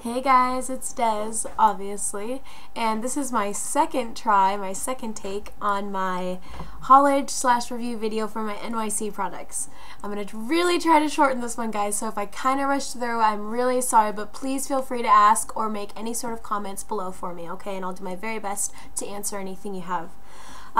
Hey guys, it's Des, obviously, and this is my second take on my haulage / review video for my N.Y.C products. I'm going to really try to shorten this one, guys, so if I kind of rush through, I'm really sorry, but please feel free to ask or make any sort of comments below for me, okay? And I'll do my very best to answer anything you have.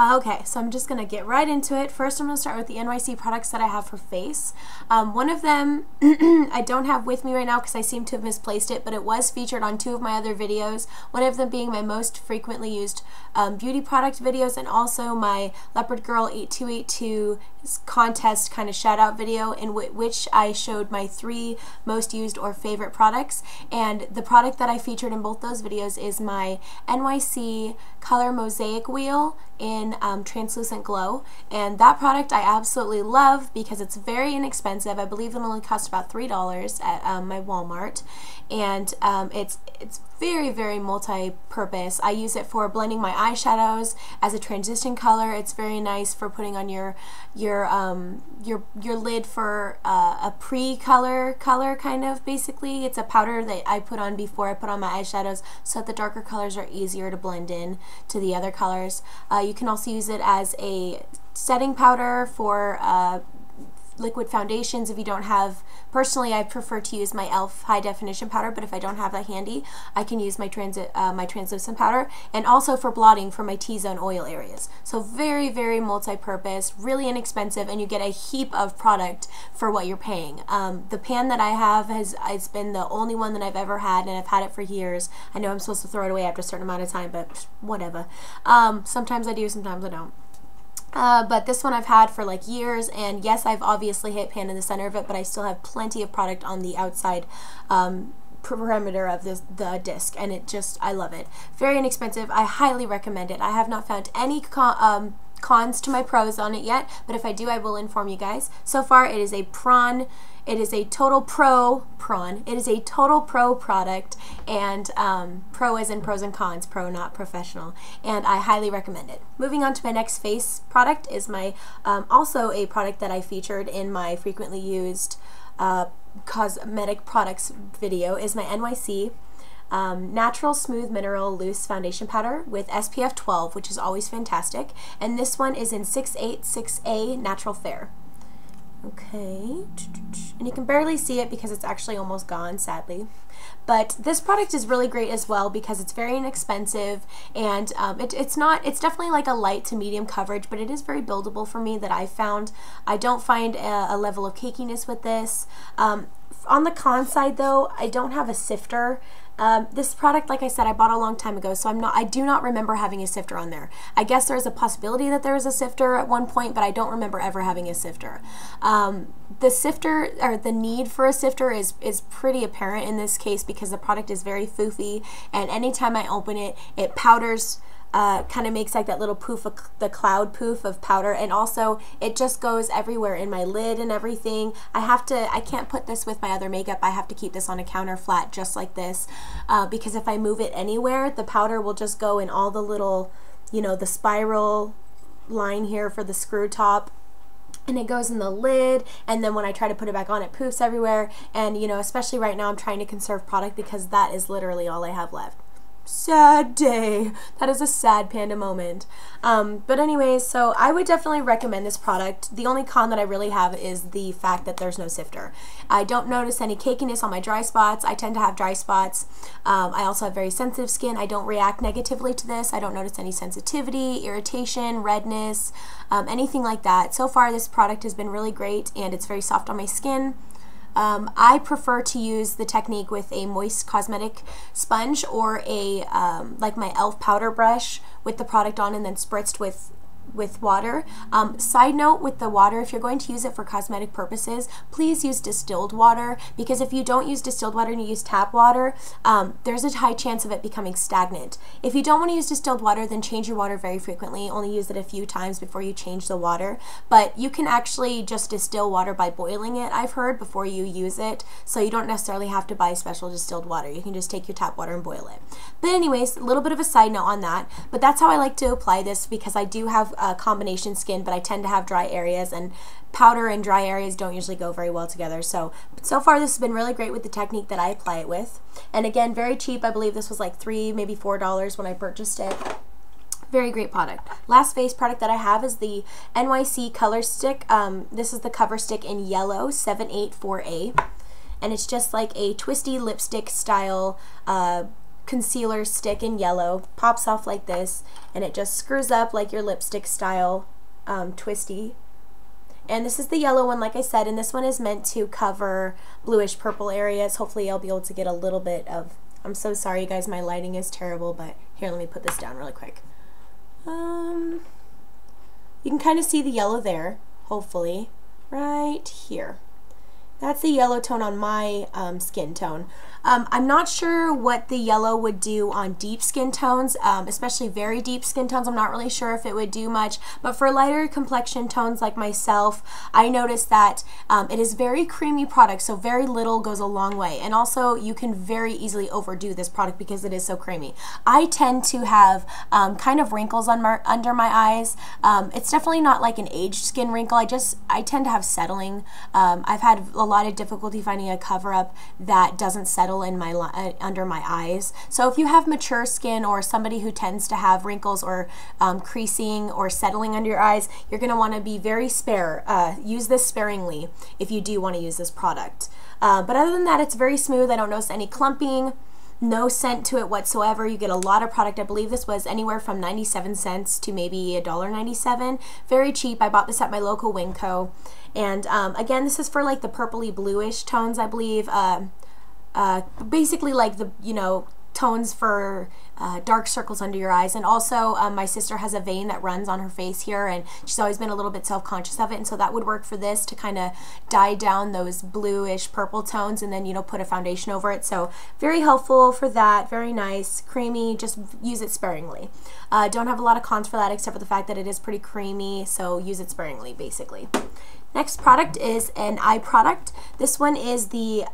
Okay, so I'm just going to get right into it. First, I'm going to start with the N.Y.C products that I have for face. One of them I don't have with me right now because I seem to have misplaced it, but it was featured on 2 of my other videos, one of them being my most frequently used beauty product videos and also my Leopard Girl 8282 contest kind of shout out video in which I showed my 3 most used or favorite products, and the product that I featured in both those videos is my N.Y.C color mosaic wheel in translucent glow, and that product I absolutely love because it's very inexpensive. I believe it only cost about $3 at my Walmart, and it's very multi-purpose. I use it for blending my eyeshadows as a transition color. It's very nice for putting on your lid for a pre-color kind of, basically. It's a powder that I put on before I put on my eyeshadows so that the darker colors are easier to blend in to the other colors. You can also use it as a setting powder for liquid foundations if you don't have. Personally, I prefer to use my e.l.f. high definition powder, but if I don't have that handy, I can use my translucent powder, and also for blotting for my T-zone oil areas. So very multi-purpose, really inexpensive, and you get a heap of product for what you're paying. The pan that I have it's been the only one that I've ever had, and I've had it for years. I know I'm supposed to throw it away after a certain amount of time, but whatever. Sometimes I do, sometimes I don't. But this one I've had for like years, and yes, I've obviously hit pan in the center of it, but I still have plenty of product on the outside perimeter of the disc, and I love it. Very inexpensive. I highly recommend it. I have not found any cons to my pros on it yet, but if I do, I will inform you guys. So far, it is a It is a total pro product, and pro as in pros and cons, pro not professional, and I highly recommend it. Moving on to my next face product is my also a product that I featured in my frequently used cosmetic products video, is my N.Y.C Natural Smooth Mineral Loose Foundation Powder with SPF 12, which is always fantastic, and this one is in 686A Natural Fair. Okay, and you can barely see it because it's actually almost gone, sadly. But this product is really great as well because it's very inexpensive, and it's definitely like a light to medium coverage, but it is very buildable for me that I found. I don't find a level of cakiness with this. On the con side though, I don't have a sifter. This product, like I said, I bought a long time ago, so I do not remember having a sifter on there. I guess there's a possibility that there was a sifter at one point, but I don't remember ever having a sifter. The sifter, or the need for a sifter, is pretty apparent in this case because the product is very foofy, and anytime I open it, it powders. Kind of makes like that little poof of the cloud poof of powder, and also it just goes everywhere in my lid and everything. I can't put this with my other makeup. I have to keep this on a counter flat just like this because if I move it anywhere, the powder will just go in all the little, the spiral line here for the screw top, and it goes in the lid, and then when I try to put it back on, it poofs everywhere. And especially right now, I'm trying to conserve product because that is literally all I have left. Sad day. That is a sad panda moment. But anyways, so I would definitely recommend this product. The only con that I really have is the fact that there's no sifter. I don't notice any cakiness on my dry spots. I tend to have dry spots. I also have very sensitive skin. I don't react negatively to this. I don't notice any sensitivity, irritation, redness, anything like that. So far, this product has been really great, and it's very soft on my skin. I prefer to use the technique with a moist cosmetic sponge or a like my e.l.f. powder brush with the product on and then spritzed with water. Side note with the water, if you're going to use it for cosmetic purposes, please use distilled water, because if you don't use distilled water and you use tap water, there's a high chance of it becoming stagnant. If you don't want to use distilled water, then change your water very frequently. Only use it a few times before you change the water. But you can actually just distill water by boiling it, I've heard, before you use it. So you don't necessarily have to buy special distilled water. You can just take your tap water and boil it. But anyways, a little bit of a side note on that. But that's how I like to apply this because I do have combination skin, but I tend to have dry areas, and powder and dry areas don't usually go very well together. So far this has been really great with the technique that I apply it with. And again, very cheap. I believe this was like $3, maybe $4 when I purchased it. Very great product. Last face product that I have is the N.Y.C color stick. This is the cover stick in yellow 784A. And it's just like a twisty lipstick style concealer stick in yellow. Pops off like this, and it just screws up like your lipstick style twisty. And this is the yellow one, like I said, and this one is meant to cover bluish purple areas. Hopefully I'll be able to get a little bit of, I'm so sorry you guys, my lighting is terrible, but here, let me put this down really quick. You can kind of see the yellow there, hopefully, right here. That's the yellow tone on my skin tone. I'm not sure what the yellow would do on deep skin tones, especially very deep skin tones. I'm not really sure if it would do much, but for lighter complexion tones like myself, I noticed that it is very creamy product, so very little goes a long way. And also, you can very easily overdo this product because it is so creamy. I tend to have kind of wrinkles on under my eyes. It's definitely not like an aged skin wrinkle. I tend to have settling. I've had a lot of difficulty finding a cover-up that doesn't settle in my under my eyes. So if you have mature skin or somebody who tends to have wrinkles or creasing or settling under your eyes, you're going to want to be very spare. Use this sparingly if you do want to use this product. But other than that, it's very smooth. I don't notice any clumping. No scent to it whatsoever. You get a lot of product. I believe this was anywhere from 97 cents to maybe $1.97. Very cheap. I bought this at my local Winco. And again, this is for like the purpley bluish tones, I believe. Basically like the, you know, tones for dark circles under your eyes. And also my sister has a vein that runs on her face here, and she's always been a little bit self-conscious of it, and so that would work for this to kind of dye down those bluish purple tones and then, you know, put a foundation over it. So very helpful for that. Very nice, creamy. Just use it sparingly. Don't have a lot of cons for that except for the fact that it is pretty creamy, so use it sparingly basically. Next product is an eye product. This one is the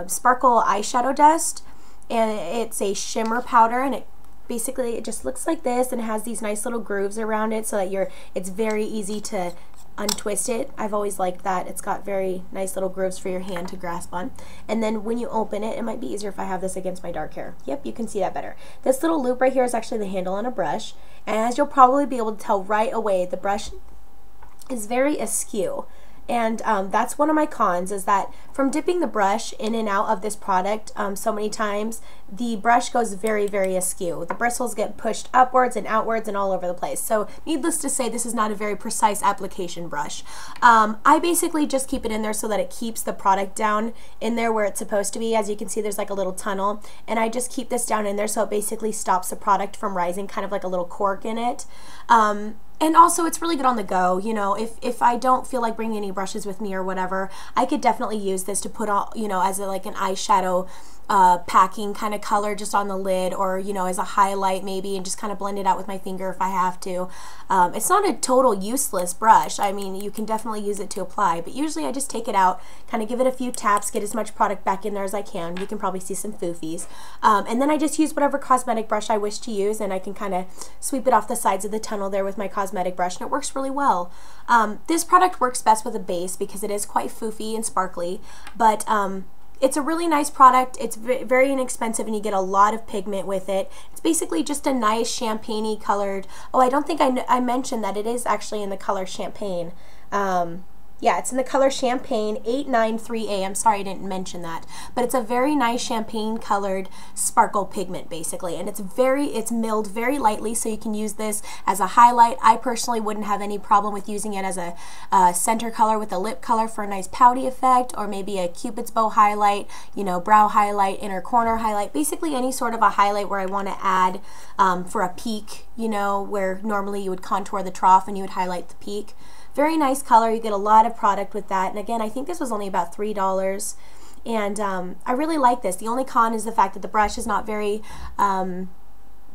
Sparkle Eyeshadow Dust, and it's a shimmer powder, and it just looks like this, and it has these nice little grooves around it so that it's very easy to untwist it. I've always liked that. It's got very nice little grooves for your hand to grasp on. And then when you open it, it might be easier if I have this against my dark hair. Yep, you can see that better. This little loop right here is actually the handle on a brush, and as you'll probably be able to tell right away, the brush is very askew. And that's one of my cons, is that from dipping the brush in and out of this product so many times, the brush goes very, very askew. The bristles get pushed upwards and outwards and all over the place. So needless to say, this is not a very precise application brush. I basically just keep it in there so that it keeps the product down in there where it's supposed to be. As you can see, there's like a little tunnel, and I just keep this down in there so it basically stops the product from rising, kind of like a little cork in it. And also, it's really good on the go. You know, if I don't feel like bringing any brushes with me or whatever, I could definitely use this to put on, you know, as like an eyeshadow packing kind of color just on the lid, or, you know, as a highlight maybe, and just kind of blend it out with my finger if I have to. It's not a total useless brush. I mean, you can definitely use it to apply, but usually I just take it out, kind of give it a few taps, get as much product back in there as I can. You can probably see some foofies. And then I just use whatever cosmetic brush I wish to use, and I can kind of sweep it off the sides of the tunnel there with my cosmetic brush, and it works really well. This product works best with a base because it is quite foofy and sparkly, but it's a really nice product. It's very inexpensive, and you get a lot of pigment with it. It's basically just a nice champagne-y colored. Oh, I don't think I mentioned that it is actually in the color Champagne. Yeah, it's in the color Champagne 893A. I'm sorry I didn't mention that. But it's a very nice champagne colored sparkle pigment basically. And it's milled very lightly, so you can use this as a highlight. I personally wouldn't have any problem with using it as a center color with a lip color for a nice pouty effect, or maybe a Cupid's bow highlight, you know, brow highlight, inner corner highlight, basically any sort of a highlight where I want to add for a peak, you know, where normally you would contour the trough and you would highlight the peak. Very nice color. You get a lot of product with that. And again, I think this was only about $3. And I really like this. The only con is the fact that the brush is not very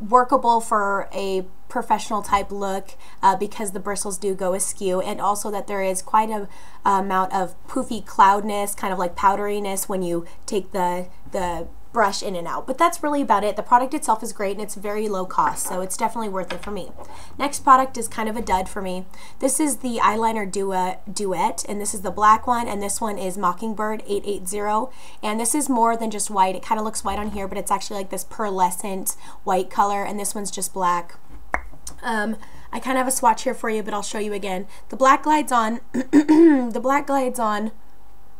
workable for a professional type look because the bristles do go askew, and also that there is quite a amount of poofy cloudness, kind of like powderiness when you take the brush in and out. But that's really about it. The product itself is great and it's very low cost, so it's definitely worth it for me. Next product is kind of a dud for me. This is the eyeliner Duet, and this is the black one, and this one is Mockingbird 880, and this is more than just white. It kind of looks white on here, but it's actually like this pearlescent white color, and this one's just black. I kind of have a swatch here for you, but I'll show you again. The black glides on. The black glides on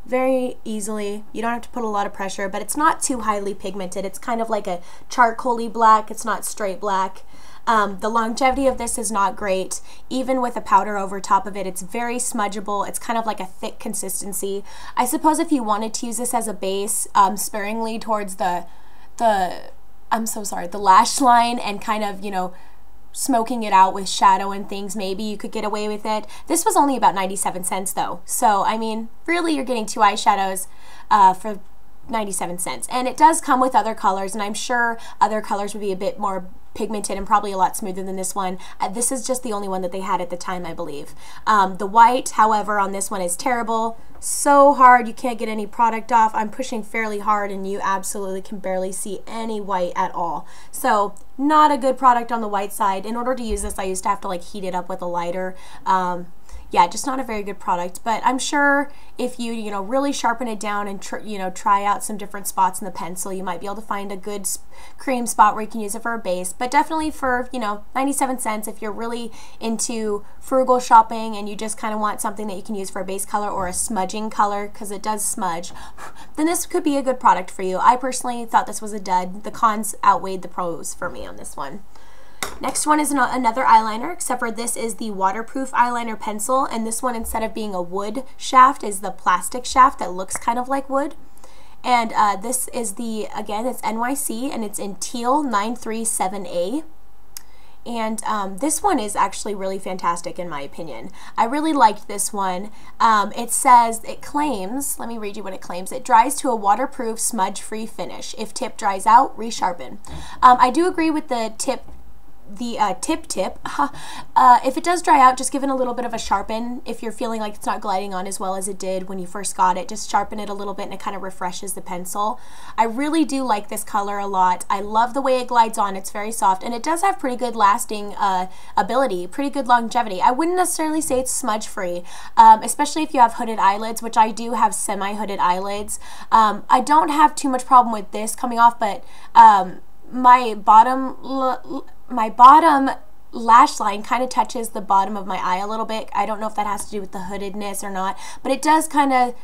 very easily. You don't have to put a lot of pressure, but it's not too highly pigmented. It's kind of like a charcoaly black. It's not straight black. The longevity of this is not great. Even with a powder over top of it, it's very smudgeable. It's kind of like a thick consistency. I suppose if you wanted to use this as a base, sparingly towards the lash line and kind of, you know, smoking it out with shadow and things, maybe you could get away with it. This was only about 97 cents though. So, I mean, really you're getting 2 eyeshadows for 97 cents. And it does come with other colors, and I'm sure other colors would be a bit more pigmented and probably a lot smoother than this one. This is just the only one that they had at the time, I believe. The white, however, on this one is terrible. So hard, you can't get any product off. I'm pushing fairly hard and you absolutely can barely see any white at all. So not a good product on the white side. In order to use this, I used to have to like heat it up with a lighter. Yeah, just not a very good product, but I'm sure if you know, really sharpen it down and try out some different spots in the pencil, you might be able to find a good cream spot where you can use it for a base. But definitely for, you know, 97 cents, if you're really into frugal shopping and you just kind of want something that you can use for a base color or a smudging color, because it does smudge, then this could be a good product for you. I personally thought this was a dud. The cons outweighed the pros for me on this one. Next one is another eyeliner, except for this is the waterproof eyeliner pencil, and this one, instead of being a wood shaft, is the plastic shaft that looks kind of like wood. And this is again, it's N.Y.C, and it's in teal 937A. And this one is actually really fantastic in my opinion. I really liked this one. It claims, let me read you what it claims. It dries to a waterproof, smudge-free finish. If tip dries out, resharpen. I do agree with the tip. If it does dry out, just give it a little bit of a sharpen. If you're feeling like it's not gliding on as well as it did when you first got it, just sharpen it a little bit and it kind of refreshes the pencil. I really do like this color a lot. I love the way it glides on. It's very soft, and it does have pretty good lasting ability, pretty good longevity. I wouldn't necessarily say it's smudge free, especially if you have hooded eyelids, which I do have semi-hooded eyelids. I don't have too much problem with this coming off, but my bottom lash line kind of touches the bottom of my eye a little bit. I don't know if that has to do with the hoodedness or not, but it does kind of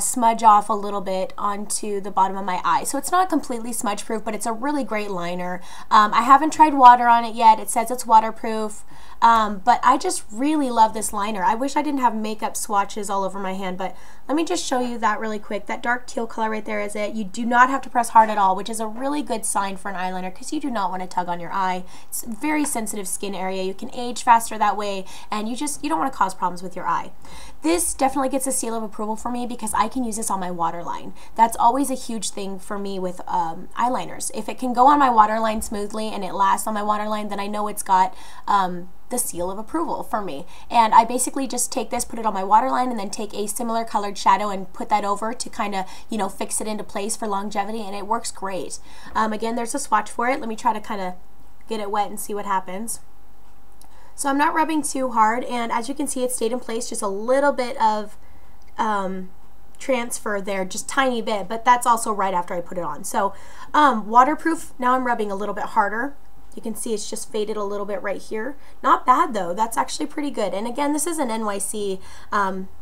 smudge off a little bit onto the bottom of my eye. So it's not completely smudge proof, but it's a really great liner. I haven't tried water on it yet. It says it's waterproof, but I just really love this liner. I wish I didn't have makeup swatches all over my hand, but let me just show you that really quick. That dark teal color right there is it. You do not have to press hard at all, which is a really good sign for an eyeliner because you do not want to tug on your eye. It's a very sensitive skin area. You can age faster that way, and you don't want to cause problems with your eye. This definitely gets a seal of approval for me because I can use this on my waterline. That's always a huge thing for me with eyeliners. If it can go on my waterline smoothly and it lasts on my waterline, then I know it's got the seal of approval for me. And I basically just take this, put it on my waterline, and then take a similar colored shadow and put that over to kind of, you know, fix it into place for longevity, and it works great. Again, there's a swatch for it. Let me try to kind of get it wet and see what happens. So I'm not rubbing too hard, and as you can see, it stayed in place. Just a little bit of transfer there, just tiny bit, but that's also right after I put it on. So waterproof. Now I'm rubbing a little bit harder. You can see it's just faded a little bit right here. Not bad though. That's actually pretty good. And again, this is an N.Y.C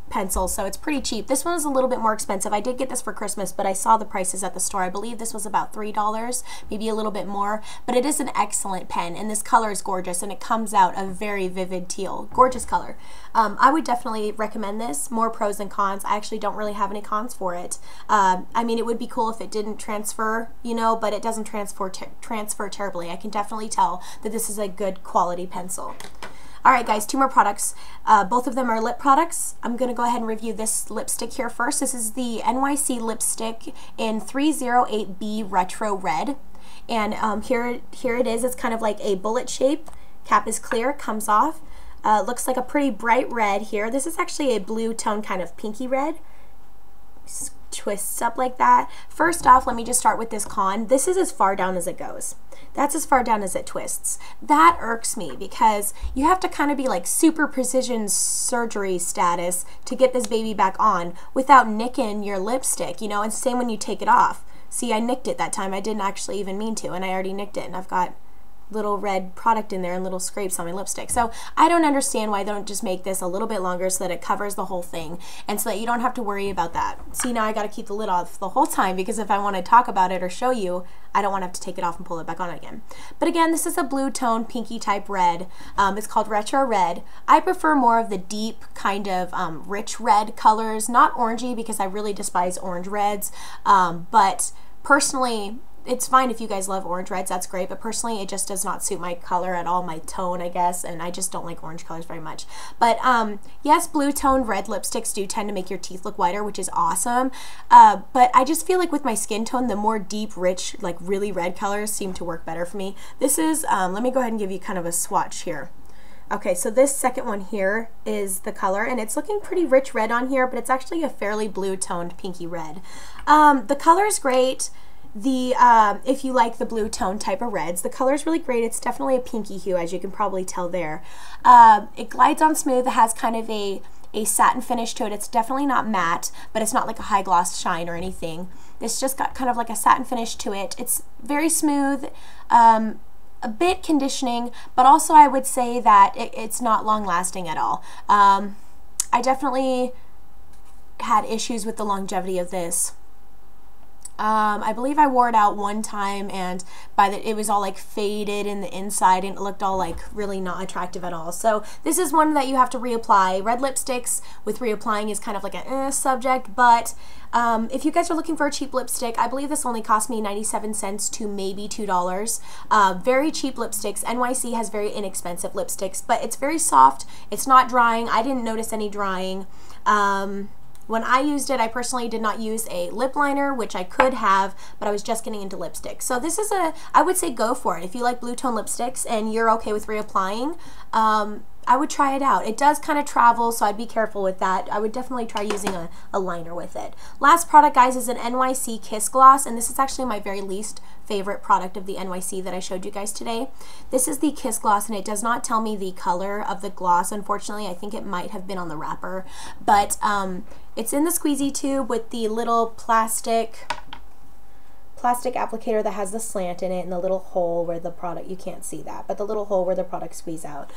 pencil, so it's pretty cheap. This one is a little bit more expensive. I did get this for Christmas, but I saw the prices at the store. I believe this was about $3, maybe a little bit more, but it is an excellent pen, and this color is gorgeous, and it comes out a very vivid teal. Gorgeous color. I would definitely recommend this. More pros than cons. I actually don't really have any cons for it. I mean, it would be cool if it didn't transfer, you know, but it doesn't transfer terribly. I can definitely tell that this is a good quality pencil. Alright guys, 2 more products. Both of them are lip products. I'm going to go ahead and review this lipstick here first. This is the N.Y.C lipstick in 308B Retro Red. And here it is. It's kind of like a bullet shape. Cap is clear, comes off. Looks like a pretty bright red here. This is actually a blue tone, kind of pinky red. twists up like that. First off, let me just start with this con. This is as far down as it goes. That's as far down as it twists. That irks me because you have to kind of be like super precision surgery status to get this baby back on without nicking your lipstick, you know, and same when you take it off. See, I nicked it that time. I didn't actually even mean to, and I already nicked it, and I've got little red product in there and little scrapes on my lipstick. So I don't understand why they don't just make this a little bit longer so that it covers the whole thing and so that you don't have to worry about that. See, now I got to keep the lid off the whole time because if I want to talk about it or show you, I don't want to have to take it off and pull it back on again. But again, this is a blue tone pinky type red. It's called Retro Red. I prefer more of the deep kind of rich red colors, not orangey because I really despise orange reds, but personally, it's fine if you guys love orange reds, that's great, but personally it just does not suit my color at all, my tone, I guess, and I just don't like orange colors very much. But yes, blue toned red lipsticks do tend to make your teeth look whiter, which is awesome, but I just feel like with my skin tone, the more deep, rich, like really red colors seem to work better for me. This is, let me go ahead and give you kind of a swatch here. Okay, so this second one here is the color, and it's looking pretty rich red on here, but it's actually a fairly blue toned pinky red. The color is great. If you like the blue tone type of reds, the color is really great. It's definitely a pinky hue, as you can probably tell there. It glides on smooth. It has kind of a satin finish to it. It's definitely not matte, but it's not like a high gloss shine or anything. It's just got kind of like a satin finish to it. It's very smooth, a bit conditioning, but also I would say that it's not long lasting at all. I definitely had issues with the longevity of this. I believe I wore it out one time and it was all like faded in the inside and it looked all like really not attractive at all. So this is one that you have to reapply. Red lipsticks with reapplying is kind of like a subject, but if you guys are looking for a cheap lipstick, I believe this only cost me 97 cents to maybe $2. Very cheap lipsticks. N.Y.C has very inexpensive lipsticks, but it's very soft. It's not drying. I didn't notice any drying. When I used it, I personally did not use a lip liner, which I could have, but I was just getting into lipstick. So this is I would say go for it. If you like blue tone lipsticks and you're okay with reapplying, I would try it out. It does kind of travel, so I'd be careful with that. I would definitely try using a liner with it. Last product, guys, is an N.Y.C Kiss Gloss, and this is actually my very least favorite product of the N.Y.C that I showed you guys today. This is the Kiss Gloss, and it does not tell me the color of the gloss. Unfortunately, I think it might have been on the wrapper, but it's in the squeezy tube with the little plastic applicator that has the slant in it and the little hole where the product, you can't see that, but the little hole where the product squeeze out.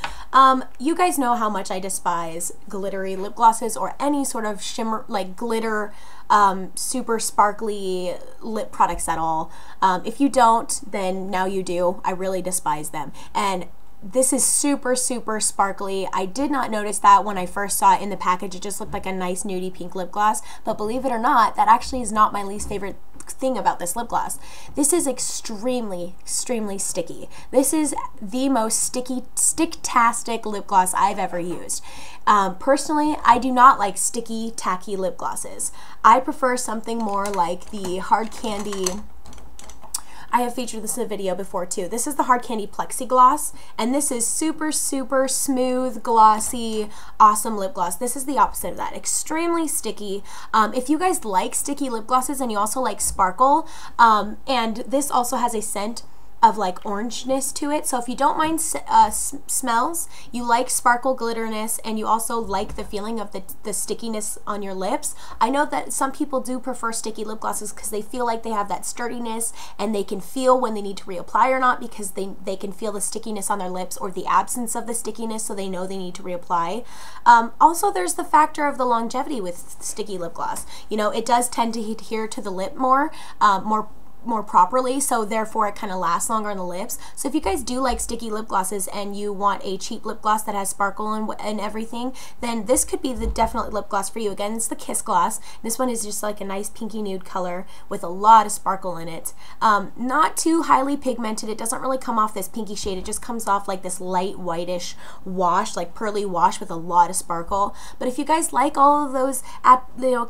You guys know how much I despise glittery lip glosses or any sort of shimmer, like glitter, super sparkly lip products at all. If you don't, then now you do. I really despise them. And this is super, super sparkly. I did not notice that when I first saw it in the package. It just looked like a nice nudie pink lip gloss, but believe it or not, that actually is not my least favorite thing about this lip gloss. This is extremely, extremely sticky. This is the most stick-tastic lip gloss I've ever used. Personally, I do not like sticky, tacky lip glosses. I prefer something more like the Hard Candy. I have featured this in a video before too. This is the Hard Candy Plexi Gloss, and this is super, super smooth, glossy, awesome lip gloss. This is the opposite of that. Extremely sticky. If you guys like sticky lip glosses and you also like sparkle, and this also has a scent of like orangeness to it, so if you don't mind smells, you like sparkle glitterness, and you also like the feeling of the stickiness on your lips. I know that some people do prefer sticky lip glosses because they feel like they have that sturdiness and they can feel when they need to reapply or not because they can feel the stickiness on their lips or the absence of the stickiness, so they know they need to reapply. Also, there's the factor of the longevity with sticky lip gloss. You know, it does tend to adhere to the lip more properly, so therefore it kind of lasts longer on the lips. So if you guys do like sticky lip glosses and you want a cheap lip gloss that has sparkle and everything, then this could be the definite lip gloss for you. Again, it's the Kiss Gloss. This one is just like a nice pinky nude color with a lot of sparkle in it. Not too highly pigmented. It doesn't really come off this pinky shade. It just comes off like this light whitish wash, like pearly wash with a lot of sparkle. But if you guys like all of those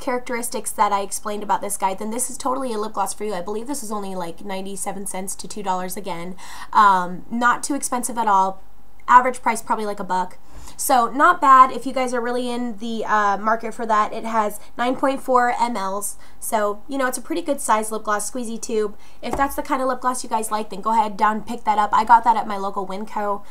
characteristics that I explained about this guide, then this is totally a lip gloss for you. I believe this is only like 97 cents to $2 again. Not too expensive at all. Average price probably like $1. So not bad if you guys are really in the market for that. It has 9.4 mLs, so you know it's a pretty good size lip gloss, squeezy tube. If that's the kind of lip gloss you guys like, then go ahead down and pick that up. I got that at my local Winco.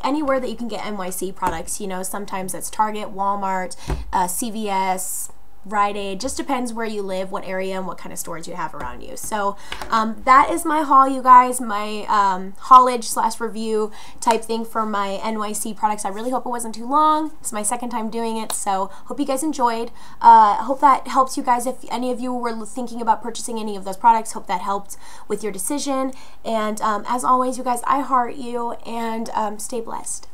Anywhere that you can get N.Y.C products, you know, sometimes that's Target, Walmart, CVS, Rite Aid, just depends where you live, what area, and what kind of stores you have around you. So that is my haul, you guys, my haulage / review type thing for my N.Y.C products. I really hope it wasn't too long. It's my second time doing it, so hope you guys enjoyed. Hope that helps you guys. If any of you were thinking about purchasing any of those products, hope that helped with your decision. And as always, you guys, I heart you, and stay blessed.